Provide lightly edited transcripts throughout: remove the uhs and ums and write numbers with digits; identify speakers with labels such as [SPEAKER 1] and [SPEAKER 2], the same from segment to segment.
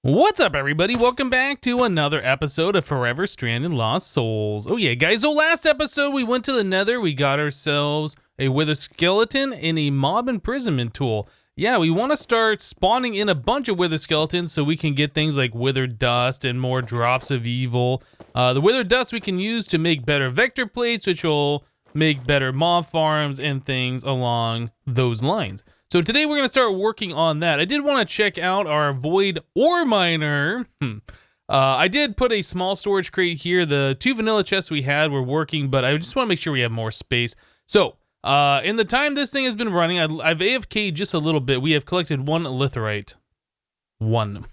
[SPEAKER 1] What's up, everybody? Welcome back to another episode of Forever Stranded Lost Souls. Oh yeah, guys, so last episode we went to the nether, we got ourselves a wither skeleton and a mob imprisonment tool. Yeah, we want to start spawning in a bunch of wither skeletons so we can get things like wither dust and more drops of evil. The wither dust we can use to make better vector plates, which will make better mob farms and things along those lines. So today we're going to start working on that. I did want to check out our void ore miner. I did put a small storage crate here. The 2 vanilla chests we had were working, but I just want to make sure we have more space. So in the time this thing has been running, I've AFK'd just a little bit. We have collected 1 litherite. 1.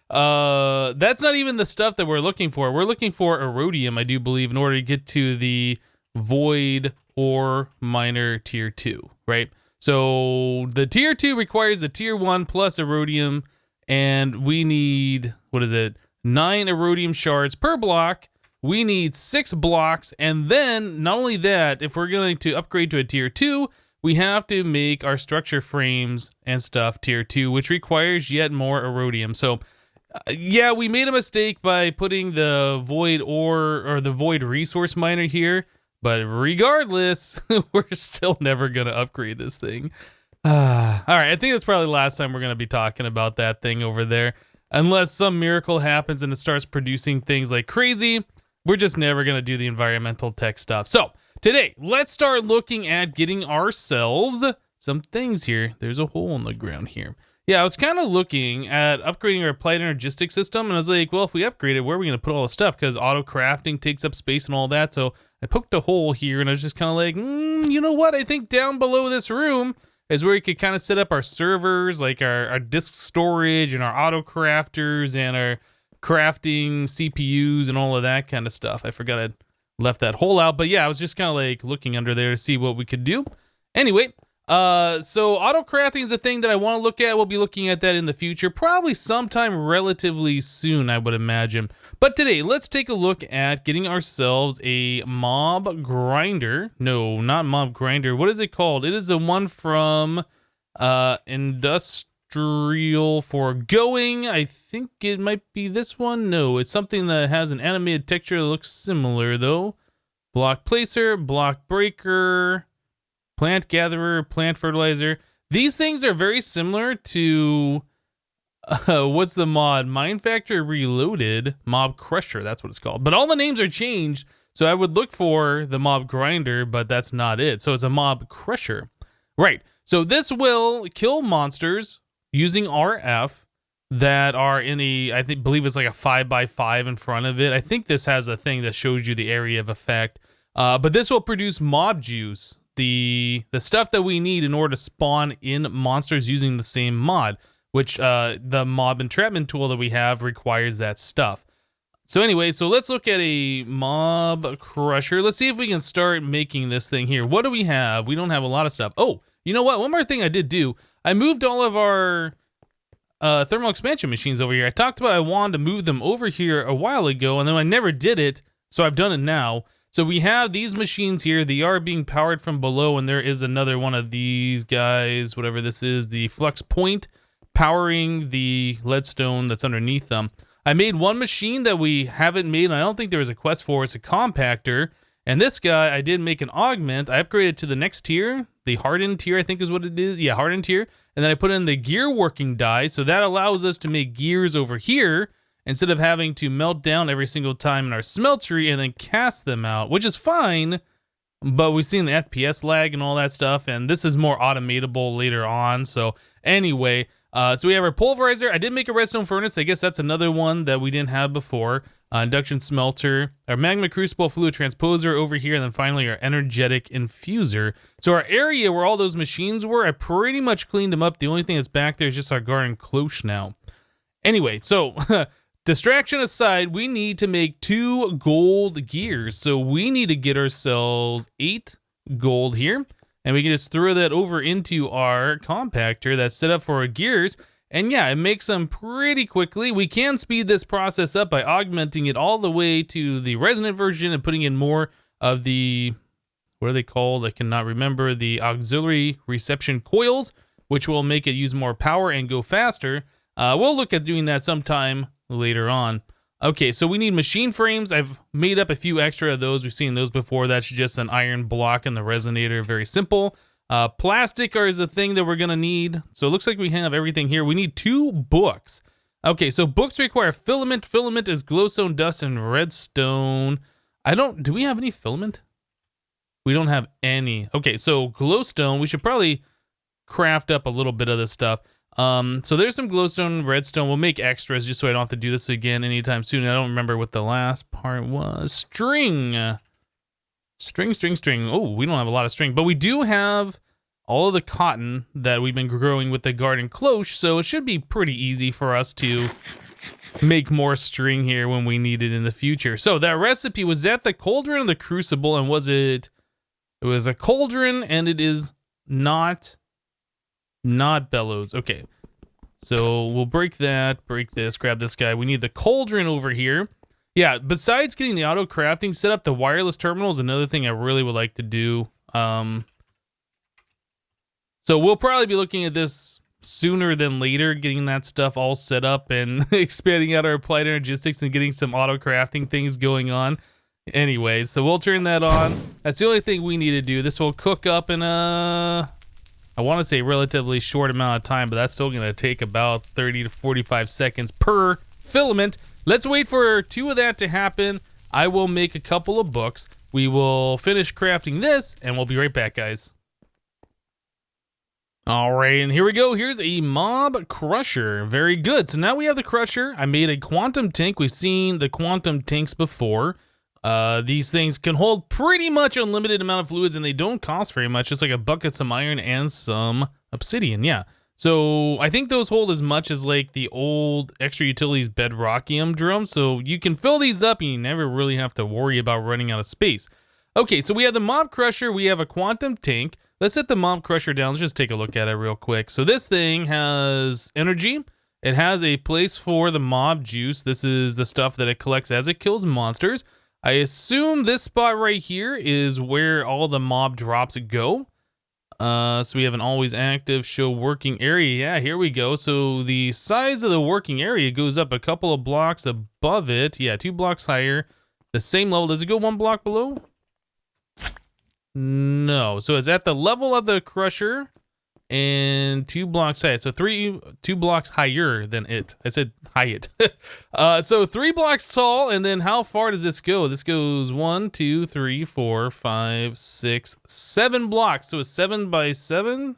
[SPEAKER 1] That's not even the stuff that we're looking for. We're looking for erodium, I do believe, in order to get to the void ore miner tier 2, right? So the tier 2 requires a tier 1 plus erodium, and we need, 9 erodium shards per block. We need 6 blocks, and then not only that, if we're going to upgrade to a tier 2, we have to make our structure frames and stuff tier 2, which requires yet more erodium. So yeah, we made a mistake by putting the void ore or the void resource miner here. But regardless, we're still never going to upgrade this thing. All right, I think that's probably the last time we're going to be talking about that thing over there. Unless some miracle happens and it starts producing things like crazy, we're just never going to do the environmental tech stuff. So today, let's start looking at getting ourselves some things here. There's a hole in the ground here. Yeah, I was kind of looking at upgrading our applied energistic system, and I was like, well, if we upgrade it, where are we going to put all the stuff? Because auto crafting takes up space and all that. So I poked a hole here, and I was just kind of like, you know what? I think down below this room is where we could kind of set up our servers, like our disk storage and our auto crafters and our crafting CPUs and all of that kind of stuff. I forgot I'd left that hole out, but yeah, I was just kind of like looking under there to see what we could do. Anyway, so auto crafting is a thing that I want to look at. We'll be looking at that in the future, probably sometime relatively soon, I would imagine. But today, let's take a look at getting ourselves a mob grinder. No, not mob grinder. What is it called? It is the one from Industrial Foregoing. I think it might be this one. No, it's something that has an animated texture that looks similar, though. Block placer, block breaker, plant gatherer, plant fertilizer. These things are very similar to what's the mod? Mine Factory Reloaded, Mob Crusher, that's what it's called. But all the names are changed, so I would look for the Mob Grinder, but that's not it. So it's a Mob Crusher. Right, so this will kill monsters using RF that are in a, believe it's like a 5x5 in front of it. I think this has a thing that shows you the area of effect. But this will produce mob juice, the stuff that we need in order to spawn in monsters using the same mod, which the mob entrapment tool that we have requires that stuff. So anyway, so let's look at a mob crusher. Let's see if we can start making this thing here. What do we have? We don't have a lot of stuff. Oh, you know what? One more thing I did do. I moved all of our thermal expansion machines over here. I talked about I wanted to move them over here a while ago, and then I never did it, so I've done it now. So we have these machines here. They are being powered from below, and there is another one of these guys, whatever this is, the flux point, powering the leadstone that's underneath them. I made one machine that we haven't made, and I don't think there was a quest for. It's a compactor. And this guy, I did make an augment. I upgraded to the next tier, the hardened tier, I think is what it is. Yeah, hardened tier. And then I put in the gear working die, so that allows us to make gears over here, instead of having to melt down every single time in our smeltery and then cast them out, which is fine, but we've seen the FPS lag and all that stuff, and this is more automatable later on. So anyway, so we have our pulverizer. I did make a redstone furnace. I guess that's another one that we didn't have before. Induction smelter, our magma crucible fluid transposer over here, and then finally our energetic infuser. So our area where all those machines were, I pretty much cleaned them up. The only thing that's back there is just our garden cloche now. Anyway, so distraction aside, we need to make 2 gold gears. So we need to get ourselves 8 gold here. And we can just throw that over into our compactor that's set up for our gears. And yeah, it makes them pretty quickly. We can speed this process up by augmenting it all the way to the resonant version and putting in more of the, what are they called? I cannot remember. The auxiliary reception coils, which will make it use more power and go faster. We'll look at doing that sometime later on. Okay, so we need machine frames. I've made up a few extra of those. We've seen those before. That's just an iron block and the resonator. Very simple. Plastic is a thing that we're going to need. So it looks like we have everything here. We need 2 books. Okay, so books require filament. Filament is glowstone, dust, and redstone. Do we have any filament? We don't have any. Okay, so glowstone, we should probably craft up a little bit of this stuff. So there's some glowstone, redstone. We'll make extras just so I don't have to do this again anytime soon. I don't remember what the last part was. String. String. Oh, we don't have a lot of string, but we do have all of the cotton that we've been growing with the garden cloche, so it should be pretty easy for us to make more string here when we need it in the future. So that recipe, was that the cauldron or the crucible, and was it... It was a cauldron, and it is not bellows. Okay, so we'll break that, break this, grab this guy. We need the cauldron over here. Yeah, besides getting the auto crafting, set up the wireless terminal is another thing I really would like to do. So we'll probably be looking at this sooner than later, getting that stuff all set up and expanding out our applied energistics and getting some auto crafting things going on. Anyway, so we'll turn that on. That's the only thing we need to do. This will cook up in I want to say relatively short amount of time, but that's still going to take about 30 to 45 seconds per filament. Let's wait for 2 of that to happen. I will make a couple of books. We will finish crafting this, and we'll be right back, guys. All right, and here we go. Here's a mob crusher. Very good. So now we have the crusher. I made a quantum tank. We've seen the quantum tanks before. These things can hold pretty much unlimited amount of fluids, and they don't cost very much. Just like a bucket, some iron, and some obsidian. Yeah. So I think those hold as much as like the old Extra Utilities bedrockium drums. So you can fill these up and you never really have to worry about running out of space. Okay, so we have the mob crusher. We have a quantum tank. Let's set the mob crusher down. Let's just take a look at it real quick. So this thing has energy. It has a place for the mob juice. This is the stuff that it collects as it kills monsters. I assume this spot right here is where all the mob drops go. So we have an always active show working area. Yeah, here we go. So the size of the working area goes up a couple of blocks above it. Yeah, 2 blocks higher. The same level. Does it go 1 block below? No. So it's at the level of the crusher and 2 blocks higher. So 2 blocks higher than it. I said height. So 3 blocks tall, and then how far does this go? This goes 1, 2, 3, 4, 5, 6, 7 blocks. So it's 7 by 7.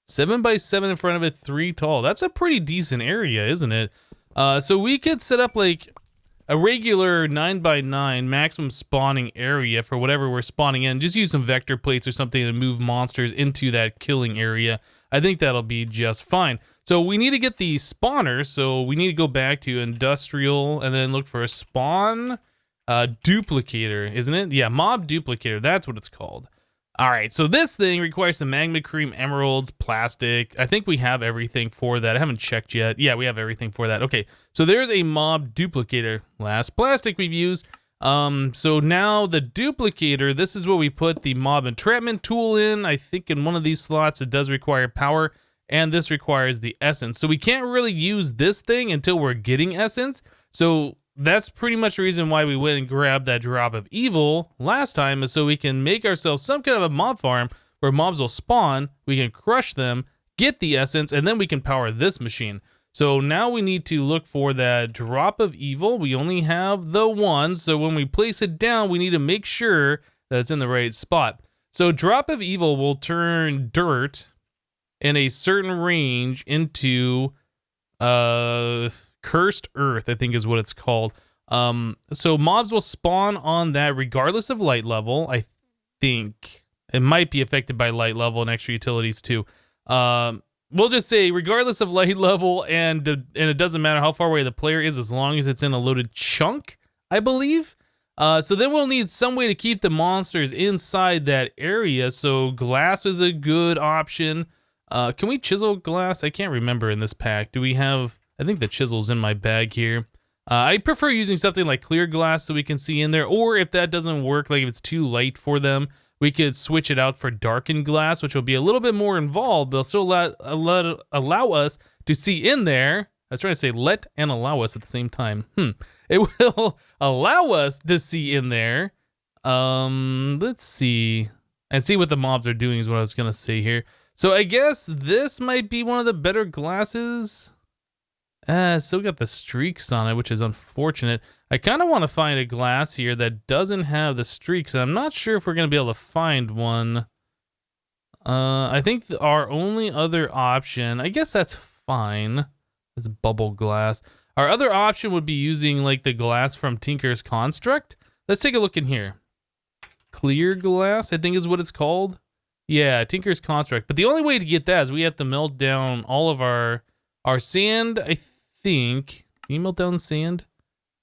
[SPEAKER 1] 7 by 7 in front of it, 3 tall. That's a pretty decent area, isn't it? So we could set up like a regular 9 by 9 maximum spawning area for whatever we're spawning in. Just use some vector plates or something to move monsters into that killing area. I think that'll be just fine. So we need to get the spawner. So we need to go back to industrial and then look for a spawn duplicator, isn't it? Yeah, mob duplicator. That's what it's called. All right, so this thing requires some magma cream, emeralds, plastic. I think we have everything for that. I haven't checked yet. Yeah, we have everything for that. Okay, so there's a mob duplicator. Last plastic we've used. So now the duplicator, this is where we put the mob entrapment tool in. I think in one of these slots it does require power, and this requires the essence. So we can't really use this thing until we're getting essence. So that's pretty much the reason why we went and grabbed that drop of evil last time, is so we can make ourselves some kind of a mob farm where mobs will spawn, we can crush them, get the essence, and then we can power this machine. So now we need to look for that drop of evil. We only have the 1, so when we place it down, we need to make sure that it's in the right spot. So drop of evil will turn dirt in a certain range into cursed earth, I think is what it's called. So mobs will spawn on that regardless of light level. I think it might be affected by light level and extra utilities too. We'll just say regardless of light level, and it doesn't matter how far away the player is as long as it's in a loaded chunk, I believe. So then we'll need some way to keep the monsters inside that area. So glass is a good option. Can we chisel glass? I can't remember in this pack. Do we have... I think the chisel's in my bag here. I prefer using something like clear glass so we can see in there, or if that doesn't work, like if it's too light for them, we could switch it out for darkened glass, which will be a little bit more involved, but it'll still allow us to see in there. I was trying to say let and allow us at the same time. It will allow us to see in there. Let's see. And see what the mobs are doing is what I was going to say here. So I guess this might be one of the better glasses. Still got the streaks on it, which is unfortunate. I kind of want to find a glass here that doesn't have the streaks. And I'm not sure if we're going to be able to find one. I think our only other option, I guess that's fine. It's bubble glass. Our other option would be using like the glass from Tinker's Construct. Let's take a look in here. Clear glass, I think is what it's called. Yeah, Tinker's Construct. But the only way to get that is we have to melt down all of our sand, I think. Can you melt down sand?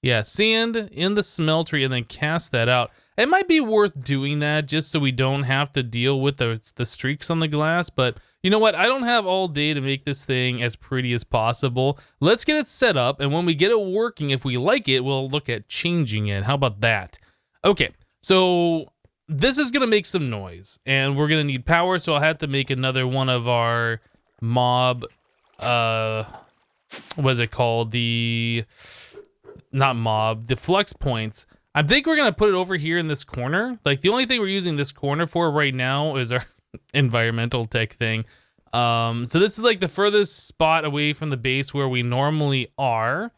[SPEAKER 1] Yeah, sand in the smeltery and then cast that out. It might be worth doing that just so we don't have to deal with the streaks on the glass. But you know what? I don't have all day to make this thing as pretty as possible. Let's get it set up. And when we get it working, if we like it, we'll look at changing it. How about that? Okay, so this is going to make some noise. And we're going to need power. So I'll have to make another one of our mob... what is it called? Not mob. The flux points. I think we're going to put it over here in this corner. Like, the only thing we're using this corner for right now is our environmental tech thing. So this is like the furthest spot away from the base where we normally are.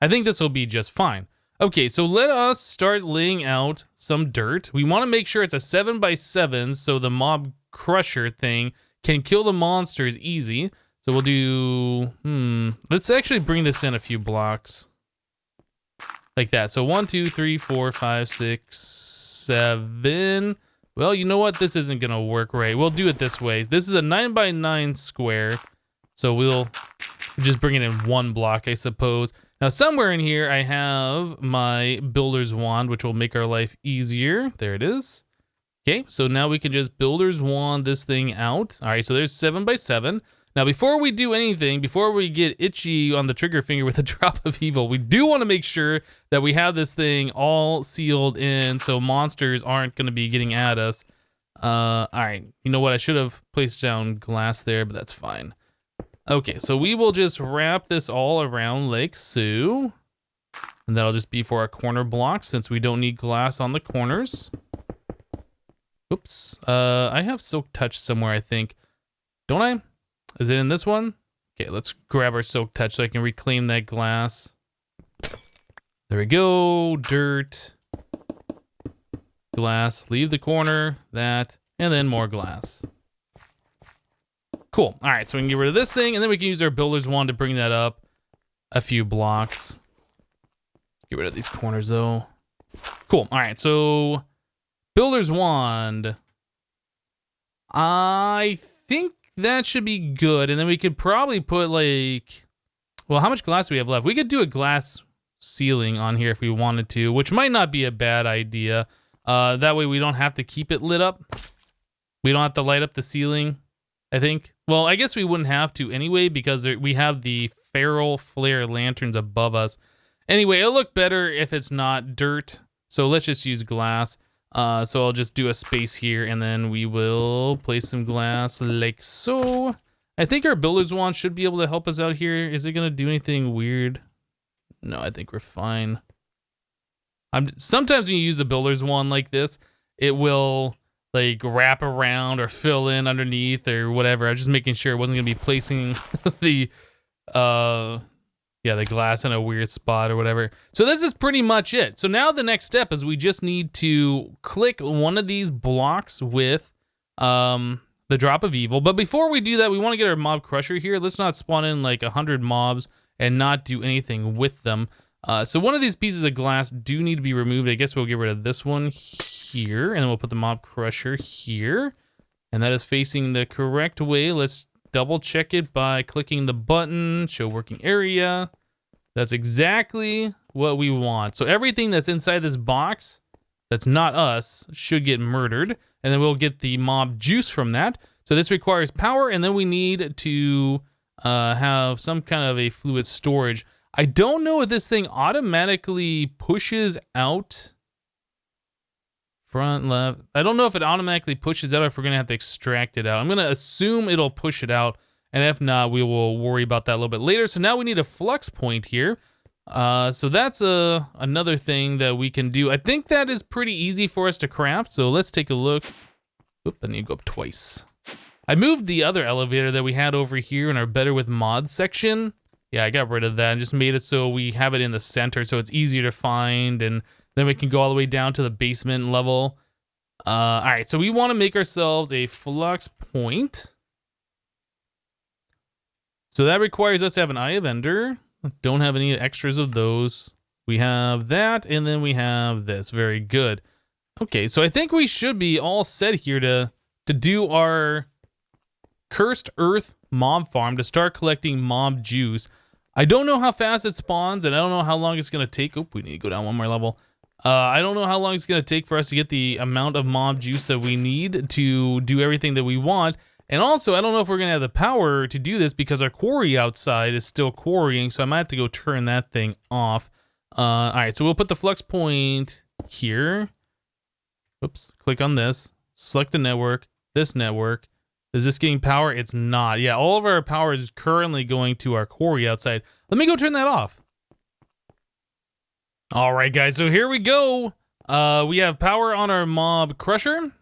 [SPEAKER 1] I think this will be just fine. Okay, so let us start laying out some dirt. We want to make sure it's a 7x7 so the mob crusher thing can kill the monsters easy. So we'll do, let's actually bring this in a few blocks. Like that. So 1, 2, 3, 4, 5, 6, 7. Well, you know what? This isn't going to work right. We'll do it this way. This is a 9x9 square. So we'll just bring it in one block, I suppose. Now, somewhere in here, I have my builder's wand, which will make our life easier. There it is. Okay, so now we can just builder's wand this thing out. All right, so there's 7x7. Now, before we do anything, before we get itchy on the trigger finger with a drop of evil, we do want to make sure that we have this thing all sealed in so monsters aren't going to be getting at us. All right, you know what? I should have placed down glass there, but that's fine. Okay, so we will just wrap this all around like so. And that'll just be for our corner blocks since we don't need glass on the corners. Oops. I have Silk Touch somewhere, I think. Don't I? Is it in this one? Okay, let's grab our Silk Touch so I can reclaim that glass. There we go. Dirt. Glass. Leave the corner. That. And then more glass. Cool. All right, so we can get rid of this thing, and then we can use our builder's wand to bring that up a few blocks. Get rid of these corners, though. Cool. All right, so builder's wand. I think that should be good, and then we could probably put, like... Well, how much glass do we have left? We could do a glass ceiling on here if we wanted to, which might not be a bad idea. That way we don't have to keep it lit up. We don't have to light up the ceiling, I think. Well, I guess we wouldn't have to anyway because we have the feral flare lanterns above us. Anyway, it'll look better if it's not dirt. So let's just use glass. So I'll just do a space here and then we will place some glass like so. I think our builder's wand should be able to help us out here. Is it going to do anything weird? No, I think we're fine. Sometimes when you use a builder's wand like this, it will... like wrap around or fill in underneath or whatever. I was just making sure it wasn't gonna be placing the the glass in a weird spot or whatever. So this is pretty much it. So now the next step is we just need to click one of these blocks with the drop of evil. But before we do that, we want to get our mob crusher here. Let's not spawn in like 100 mobs and not do anything with them. So one of these pieces of glass do need to be removed. I guess we'll get rid of this one here, and then we'll put the mob crusher here, and that is facing the correct way. Let's double check it by clicking the button, show working area. That's exactly what we want. So everything that's inside this box that's not us should get murdered, and then we'll get the mob juice from that. So this requires power, and then we need to have some kind of a fluid storage. I don't know if this thing automatically pushes out front, left. I don't know if it automatically pushes out or if we're going to have to extract it out. I'm going to assume it'll push it out. And if not, we will worry about that a little bit later. So now we need a flux point here. So that's another thing that we can do. I think that is pretty easy for us to craft. So let's take a look. Oop, I need to go up twice. I moved the other elevator that we had over here in our Better with Mods section. Yeah, I got rid of that and just made it so we have it in the center so it's easier to find, and then we can go all the way down to the basement level. All right, so we want to make ourselves a flux point. So that requires us to have an Eye of Ender. Don't have any extras of those. We have that, and then we have this. Very good. Okay, so I think we should be all set here to do our Cursed Earth mob farm, to start collecting mob juice. I don't know how fast it spawns, and I don't know how long it's going to take. Oh, we need to go down one more level. I don't know how long it's going to take for us to get the amount of mob juice that we need to do everything that we want. And also, I don't know if we're going to have the power to do this because our quarry outside is still quarrying, so I might have to go turn that thing off. All right, so we'll put the flux point here. Oops, click on this. Select the network, this network. Is this getting power? It's not. Yeah, all of our power is currently going to our quarry outside. Let me go turn that off. All right, guys, so here we go. We have power on our mob crusher.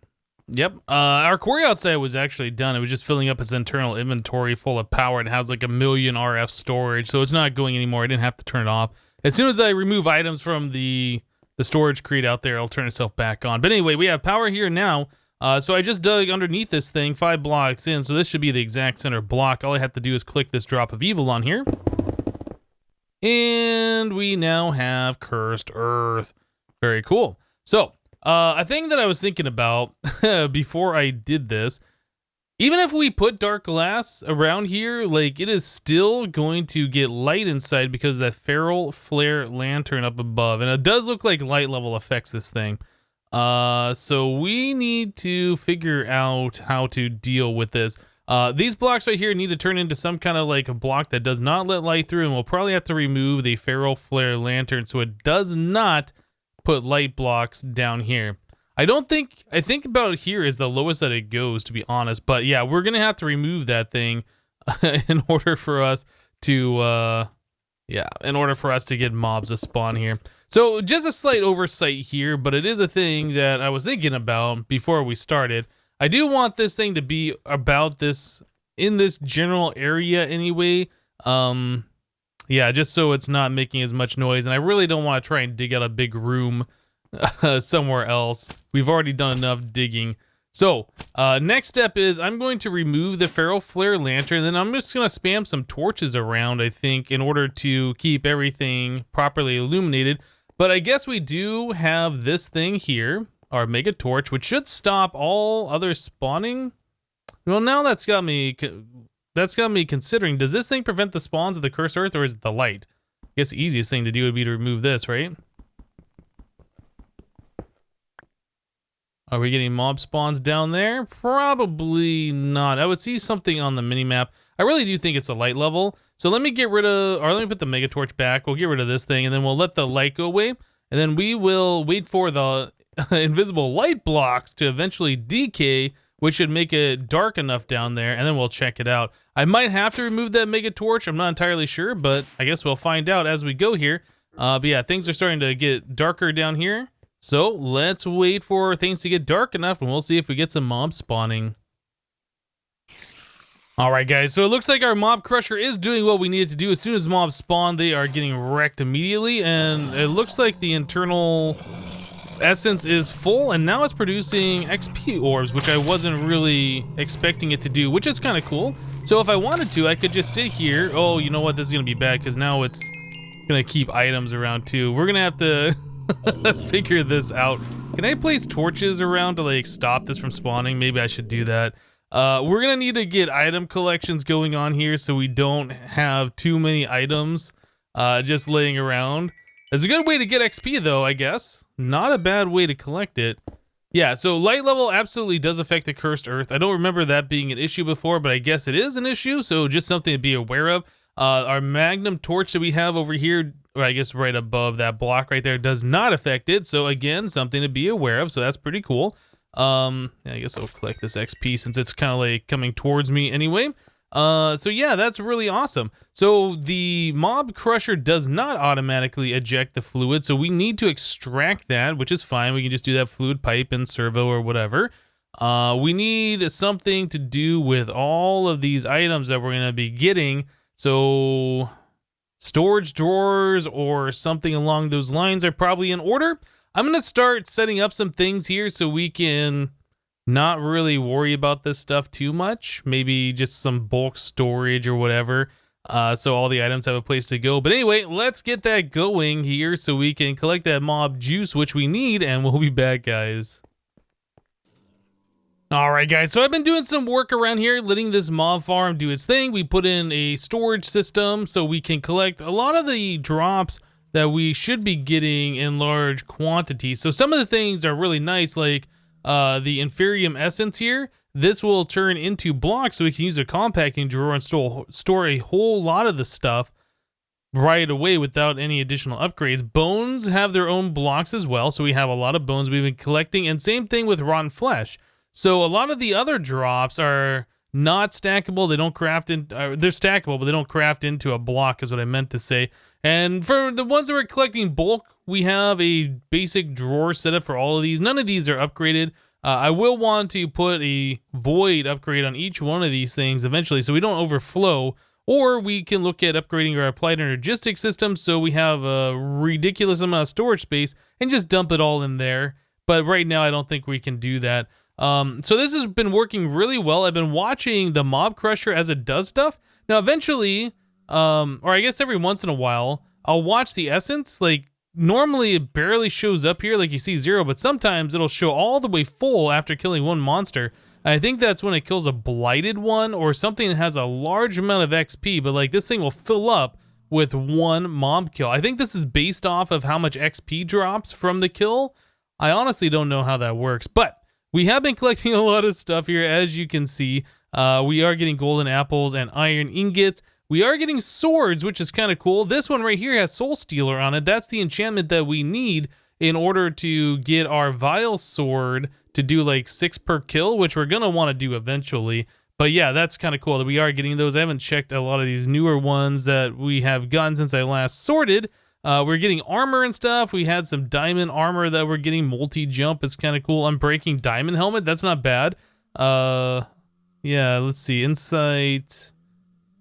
[SPEAKER 1] Yep. Our quarry outside was actually done. It was just filling up its internal inventory full of power. It has like 1 million RF storage, so it's not going anymore. I didn't have to turn it off. As soon as I remove items from the storage crate out there, it'll turn itself back on. But anyway, we have power here now. So I just dug underneath this thing 5 blocks in, so this should be the exact center block. All I have to do is click this drop of evil on here. And we now have Cursed Earth. Very cool. So, a thing that I was thinking about before I did this, even if we put dark glass around here, like, it is still going to get light inside because of that feral flare lantern up above. And it does look like light level affects this thing. So we need to figure out how to deal with this. These blocks right here need to turn into some kind of like a block that does not let light through, and we'll probably have to remove the feral flare lantern so it does not put light blocks down here. I think about here is the lowest that it goes, to be honest, but yeah, we're gonna have to remove that thing in order for us to get mobs to spawn here. So just a slight oversight here, but it is a thing that I was thinking about before we started. I do want this thing to be about this, in this general area anyway. Yeah, just so it's not making as much noise. And I really don't want to try and dig out a big room somewhere else. We've already done enough digging. So next step is I'm going to remove the feral flare lantern. Then I'm just going to spam some torches around, I think, in order to keep everything properly illuminated. But I guess we do have this thing here, our mega torch, which should stop all other spawning. Well, now that's got me considering, does this thing prevent the spawns of the Cursed Earth, or is it the light? I guess the easiest thing to do would be to remove this, right? Are we getting mob spawns down there? Probably not. I would see something on the minimap. I really do think it's a light level. So let me get rid of, or let me put the mega torch back. We'll get rid of this thing, and then we'll let the light go away. And then we will wait for the invisible light blocks to eventually decay, which should make it dark enough down there, and then we'll check it out. I might have to remove that mega torch. I'm not entirely sure, but I guess we'll find out as we go here. But yeah, things are starting to get darker down here. So let's wait for things to get dark enough, and we'll see if we get some mobs spawning. All right, guys, so it looks like our mob crusher is doing what we needed to do. As soon as mobs spawn, they are getting wrecked immediately, and it looks like the internal essence is full, and now it's producing XP orbs, which I wasn't really expecting it to do, which is kind of cool. So if I wanted to, I could just sit here. Oh, you know what? This is going to be bad because now it's going to keep items around too. We're going to have to figure this out. Can I place torches around to like stop this from spawning? Maybe I should do that. We're gonna need to get item collections going on here so we don't have too many items just laying around. It's a good way to get XP though, I guess. Not a bad way to collect it. Yeah, so light level absolutely does affect the Cursed Earth. I don't remember that being an issue before, but I guess it is an issue, so just something to be aware of. Our magnum torch that we have over here, or I guess right above that block right there, does not affect it. So again, something to be aware of, so that's pretty cool. Yeah, I guess I'll collect this XP since it's kind of like coming towards me anyway. So yeah, that's really awesome. So the mob crusher does not automatically eject the fluid, so we need to extract that, which is fine. We can just do that fluid pipe and servo or whatever. We need something to do with all of these items that we're going to be getting. So storage drawers or something along those lines are probably in order. I'm going to start setting up some things here so we can not really worry about this stuff too much. Maybe just some bulk storage or whatever. So all the items have a place to go. But anyway, let's get that going here so we can collect that mob juice, which we need, and we'll be back, guys. Alright guys, so I've been doing some work around here, letting this mob farm do its thing. We put in a storage system so we can collect a lot of the drops that we should be getting in large quantities. So some of the things are really nice, like the inferium essence here. This will turn into blocks so we can use a compacting drawer and store a whole lot of the stuff right away without any additional upgrades. Bones have their own blocks as well, so we have a lot of bones we've been collecting, and same thing with rotten flesh. So a lot of the other drops are not stackable. They don't craft in. They're stackable, but they don't craft into a block, is what I meant to say. And for the ones that we're collecting bulk, we have a basic drawer set up for all of these. None of these are upgraded. I will want to put a void upgrade on each one of these things eventually, so we don't overflow. Or we can look at upgrading our applied energistics system so we have a ridiculous amount of storage space and just dump it all in there. But right now, I don't think we can do that. So this has been working really well. I've been watching the mob crusher as it does stuff. Now eventually, or I guess every once in a while, I'll watch the essence. Like normally it barely shows up here, like you see 0, but sometimes it'll show all the way full after killing one monster. And I think that's when it kills a blighted one or something that has a large amount of XP, but like this thing will fill up with one mob kill. I think this is based off of how much XP drops from the kill. I honestly don't know how that works, but we have been collecting a lot of stuff here, as you can see. We are getting golden apples and iron ingots. We are getting swords, which is kind of cool. This one right here has Soul Stealer on it. That's the enchantment that we need in order to get our Vile Sword to do like 6 per kill, which we're going to want to do eventually. But yeah, that's kind of cool that we are getting those. I haven't checked a lot of these newer ones that we have gotten since I last sorted. We're getting armor and stuff. We had some diamond armor that we're getting. Multi-jump. It's kind of cool. Unbreaking diamond helmet. That's not bad. Yeah, let's see. Insight,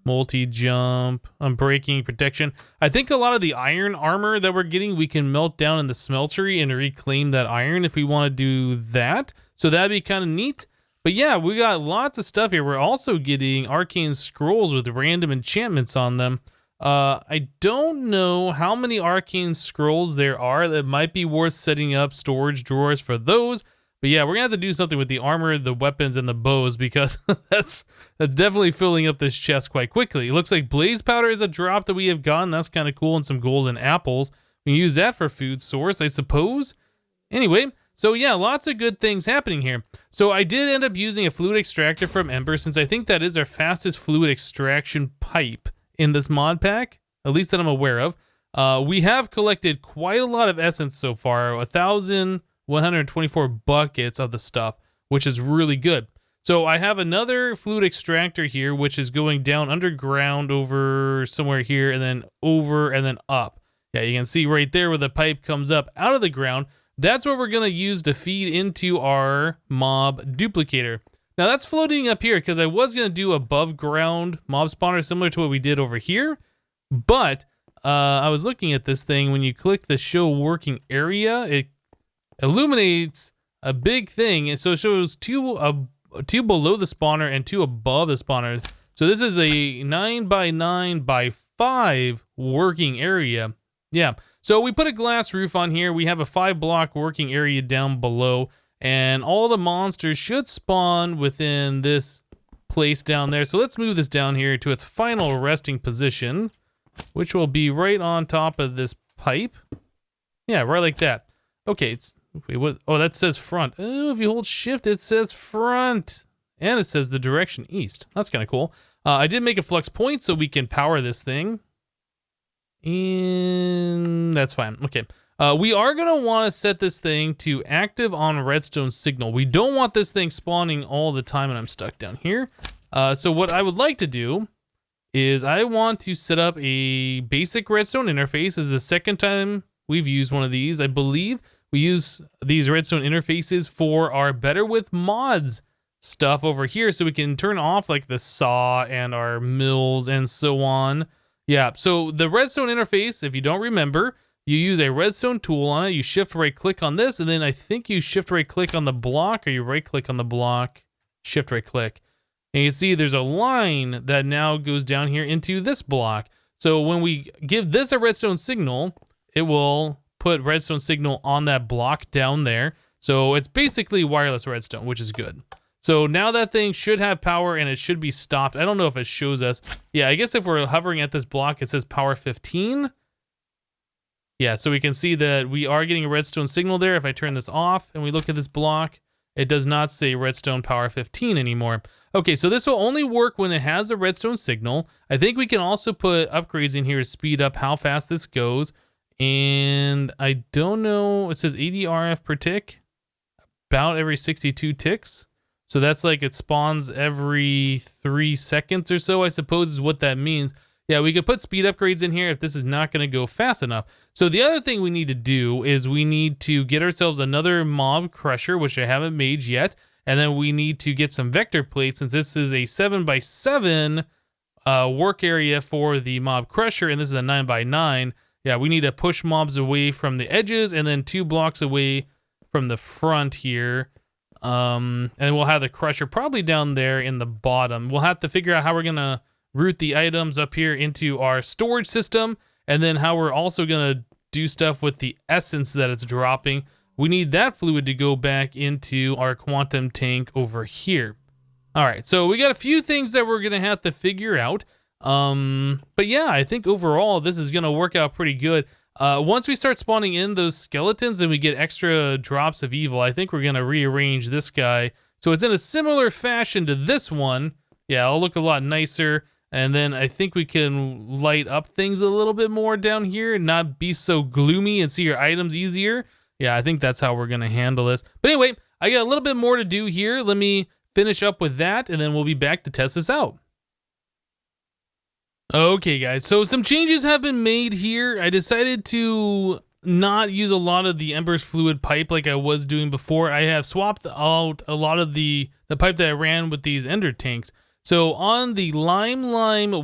[SPEAKER 1] multi-jump, unbreaking, protection. I think a lot of the iron armor that we're getting, we can melt down in the smeltery and reclaim that iron if we want to do that. So that'd be kind of neat. But yeah, we got lots of stuff here. We're also getting arcane scrolls with random enchantments on them. I don't know how many arcane scrolls there are that might be worth setting up storage drawers for those. But yeah, we're gonna have to do something with the armor, the weapons, and the bows because that's definitely filling up this chest quite quickly. It looks like blaze powder is a drop that we have gotten. That's kind of cool, and some golden apples. We can use that for food source, I suppose. Anyway, so yeah, lots of good things happening here. So I did end up using a fluid extractor from Ember since I think that is our fastest fluid extraction pipe in this mod pack, at least that I'm aware of. We have collected quite a lot of essence so far, 1,124 buckets of the stuff, which is really good. So I have another fluid extractor here, which is going down underground over somewhere here, and then over and then up. Yeah, you can see right there where the pipe comes up out of the ground. That's what we're gonna use to feed into our mob duplicator. Now that's floating up here because I was going to do above ground mob spawner similar to what we did over here. But I was looking at this thing. When you click the show working area, it illuminates a big thing. And so it shows two below the spawner and 2 above the spawner. So this is a 9x9x5 working area. Yeah. So we put a glass roof on here. We have a 5-block working area down below. And all the monsters should spawn within this place down there. So let's move this down here to its final resting position, which will be right on top of this pipe. Yeah, right like that. Okay, wait, what? Oh, that says front. Oh, if you hold shift, it says front. And it says the direction east. That's kind of cool. I did make a flux point so we can power this thing. And that's fine. Okay. We are going to want to set this thing to active on redstone signal. We don't want this thing spawning all the time, and I'm stuck down here. So what I would like to do is I want to set up a basic redstone interface. This is the second time we've used one of these. I believe we use these redstone interfaces for our Better with Mods stuff over here, so we can turn off like the saw and our mills and so on. Yeah, so the redstone interface, if you don't remember, you use a redstone tool on it, you shift right click on this, and then I think you shift right click on the block, or you right click on the block, shift right click. And you see there's a line that now goes down here into this block. So when we give this a redstone signal, it will put redstone signal on that block down there. So it's basically wireless redstone, which is good. So now that thing should have power and it should be stopped. I don't know if it shows us. Yeah, I guess if we're hovering at this block, it says power 15. Yeah, so we can see that we are getting a redstone signal there. If I turn this off and we look at this block, it does not say redstone power 15 anymore. Okay, so this will only work when it has a redstone signal. I think we can also put upgrades in here to speed up how fast this goes. And I don't know, it says 80 RF per tick, about every 62 ticks. So that's like it spawns every 3 seconds or so, I suppose is what that means. Yeah, we could put speed upgrades in here if this is not going to go fast enough. So the other thing we need to do is we need to get ourselves another mob crusher, which I haven't made yet. And then we need to get some vector plates, since this is a 7x7 work area for the mob crusher, and this is a 9x9. Yeah, we need to push mobs away from the edges and then 2 blocks away from the front here. And we'll have the crusher probably down there in the bottom. We'll have to figure out how we're going to route the items up here into our storage system, and then how we're also going to do stuff with the essence that it's dropping. We need that fluid to go back into our quantum tank over here. All right, so we got a few things that we're going to have to figure out. But yeah, I think overall this is going to work out pretty good. Once we start spawning in those skeletons and we get extra drops of evil, I think we're going to rearrange this guy so it's in a similar fashion to this one. Yeah, it'll look a lot nicer. And then I think we can light up things a little bit more down here and not be so gloomy and see your items easier. Yeah, I think that's how we're going to handle this. But anyway, I got a little bit more to do here. Let me finish up with that, and then we'll be back to test this out. Okay, guys, so some changes have been made here. I decided to not use a lot of the Embers fluid pipe like I was doing before. I have swapped out a lot of the pipe that I ran with these ender tanks. So on the lime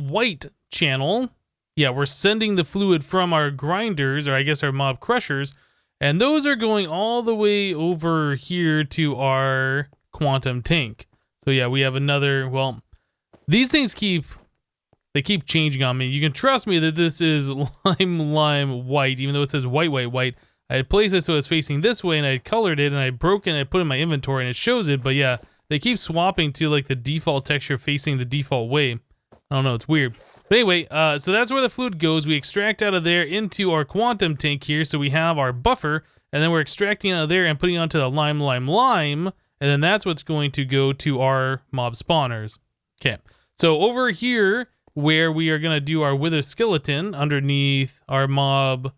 [SPEAKER 1] white channel, yeah, we're sending the fluid from our grinders, or I guess our mob crushers, and those are going all the way over here to our quantum tank. So yeah, we have another, well, these things keep changing on me. You can trust me that this is lime white, even though it says white. I had placed it so it's facing this way, and I colored it, and I broke it, and I put it in my inventory, and it shows it, but yeah, they keep swapping to like the default texture facing the default way. I don't know, it's weird. But anyway, so that's where the fluid goes. We extract out of there into our quantum tank here, so we have our buffer, and then we're extracting out of there and putting it onto the lime, and then that's what's going to go to our mob spawners. Okay, so over here, where we are going to do our wither skeleton underneath our mob,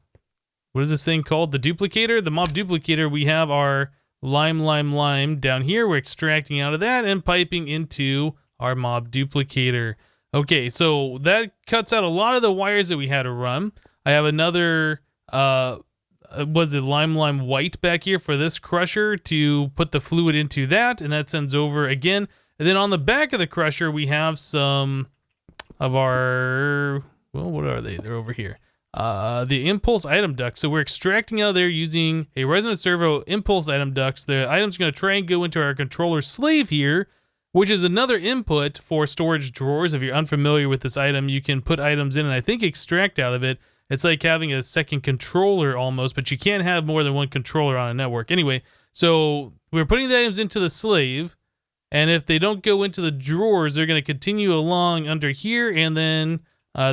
[SPEAKER 1] what is this thing called? The duplicator? The mob duplicator, we have our lime down here. We're extracting out of that and piping into our mob duplicator. Okay, so that cuts out a lot of the wires that we had to run. I have another, was it lime white back here for this crusher to put the fluid into that, and that sends over again. And then on the back of the crusher, we have some of our, well, what are they? They're over here. The impulse item ducts. So we're extracting out of there using a resonant servo impulse item ducts. The item's going to try and go into our controller slave here, which is another input for storage drawers. If you're unfamiliar with this item, you can put items in and I think extract out of it. It's like having a second controller almost, but you can't have more than one controller on a network. Anyway, so we're putting the items into the slave, and if they don't go into the drawers, they're going to continue along under here, and then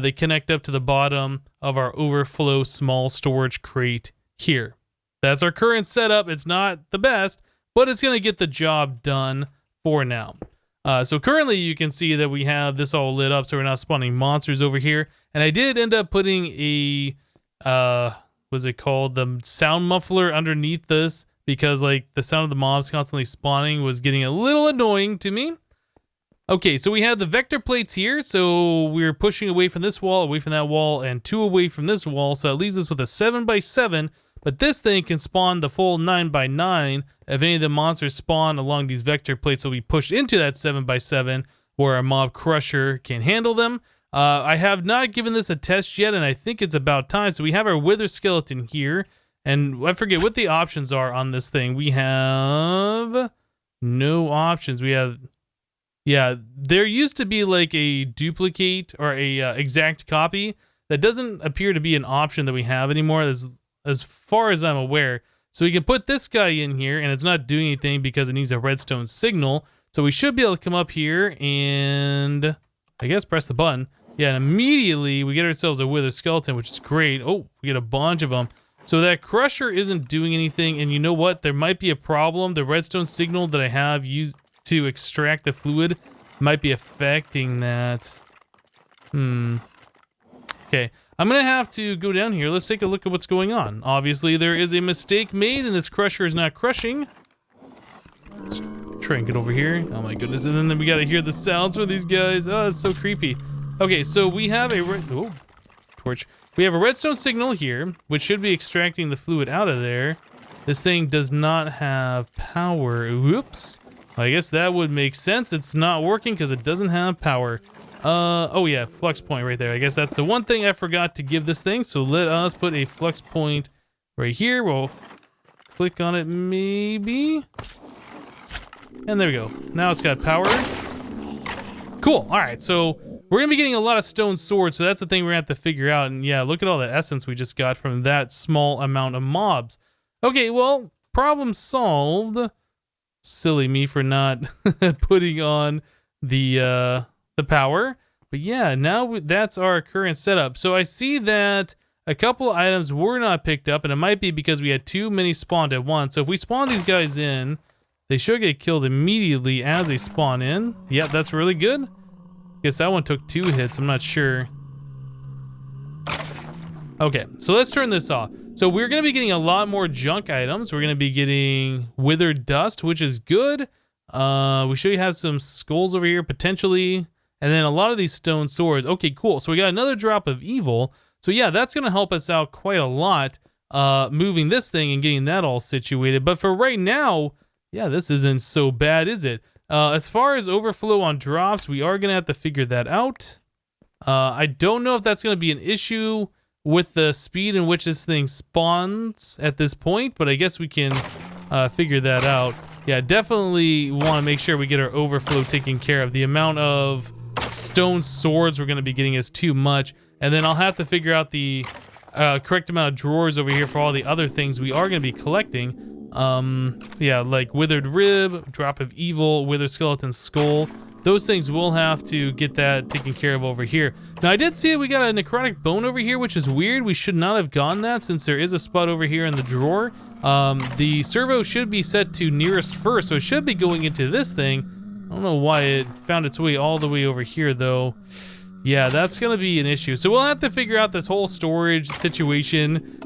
[SPEAKER 1] they connect up to the bottom of our overflow small storage crate here. That's our current setup. It's not the best, but it's going to get the job done for now. So currently you can see that we have this all lit up, so we're not spawning monsters over here. And I did end up putting a, what's it called? The sound muffler underneath this, because like the sound of the mobs constantly spawning was getting a little annoying to me. Okay, so we have the vector plates here. So we're pushing away from this wall, away from that wall, and 2 away from this wall. So that leaves us with a 7x7. But this thing can spawn the full 9x9 if any of the monsters spawn along these vector plates. Will be pushed into that 7x7 where our mob crusher can handle them. I have not given this a test yet, and I think it's about time. So we have our wither skeleton here. And I forget what the options are on this thing. We have no options. We have... Yeah, there used to be like a duplicate or a exact copy. That doesn't appear to be an option that we have anymore as far as I'm aware. So we can put this guy in here and it's not doing anything because it needs a redstone signal. So we should be able to come up here and I guess press the button. Yeah, and immediately we get ourselves a wither skeleton, which is great. Oh, we get a bunch of them. So that crusher isn't doing anything. And you know what? There might be a problem. The redstone signal that I have used to extract the fluid might be affecting that. Okay, I'm gonna have to go down here. Let's take a look at what's going on. Obviously, there is a mistake made and this crusher is not crushing. Let's try and get over here. Oh my goodness, and then we gotta hear the sounds from these guys. Oh, it's so creepy. Okay, so we have a torch. We have a redstone signal here, which should be extracting the fluid out of there. This thing does not have power. Whoops. I guess that would make sense. It's not working because it doesn't have power. Oh yeah, flux point right there. I guess that's the one thing I forgot to give this thing. So let us put a flux point right here. We'll click on it maybe. And there we go. Now it's got power. Cool. All right, so we're going to be getting a lot of stone swords. So that's the thing we're going to have to figure out. And yeah, look at all the essence we just got from that small amount of mobs. Okay, well, problem solved. Silly me for not putting on the power, but yeah, now that's our current setup. So I see that a couple items were not picked up, and it might be because we had too many spawned at once. So if we spawn these guys in, they should get killed immediately as they spawn in. Yep, that's really good. Guess that one took 2 hits. I'm not sure. Okay, so let's turn this off. So we're going to be getting a lot more junk items. We're going to be getting withered dust, which is good. We should have some skulls over here, potentially. And then a lot of these stone swords. Okay, cool. So we got another drop of evil. So yeah, that's going to help us out quite a lot, moving this thing and getting that all situated. But for right now, yeah, this isn't so bad, is it? As far as overflow on drops, we are going to have to figure that out. I don't know if that's going to be an issue with the speed in which this thing spawns at this point, but I guess we can figure that out. Yeah, definitely want to make sure we get our overflow taken care of. The amount of stone swords we're going to be getting is too much, and then I'll have to figure out the correct amount of drawers over here for all the other things we are going to be collecting. Yeah, like withered rib, drop of evil, wither skeleton skull. Those things will have to get that taken care of over here. Now, I did see we got a necrotic bone over here, which is weird. We should not have gone that since there is a spot over here in the drawer. The servo should be set to nearest first, so it should be going into this thing. I don't know why it found its way all the way over here, though. Yeah, that's going to be an issue. So we'll have to figure out this whole storage situation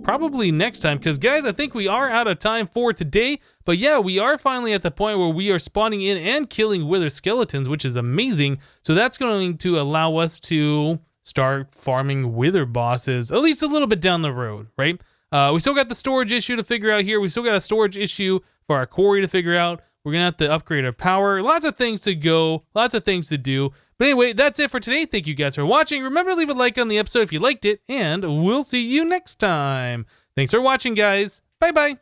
[SPEAKER 1] probably next time, because guys, I think we are out of time for today. But yeah, we are finally at the point where we are spawning in and killing wither skeletons, which is amazing. So that's going to allow us to start farming wither bosses, at least a little bit down the road, right? We still got the storage issue to figure out here. We still got a storage issue for our quarry to figure out. We're going to have to upgrade our power. Lots of things to go, lots of things to do. But anyway, that's it for today. Thank you guys for watching. Remember to leave a like on the episode if you liked it, and we'll see you next time. Thanks for watching, guys. Bye-bye.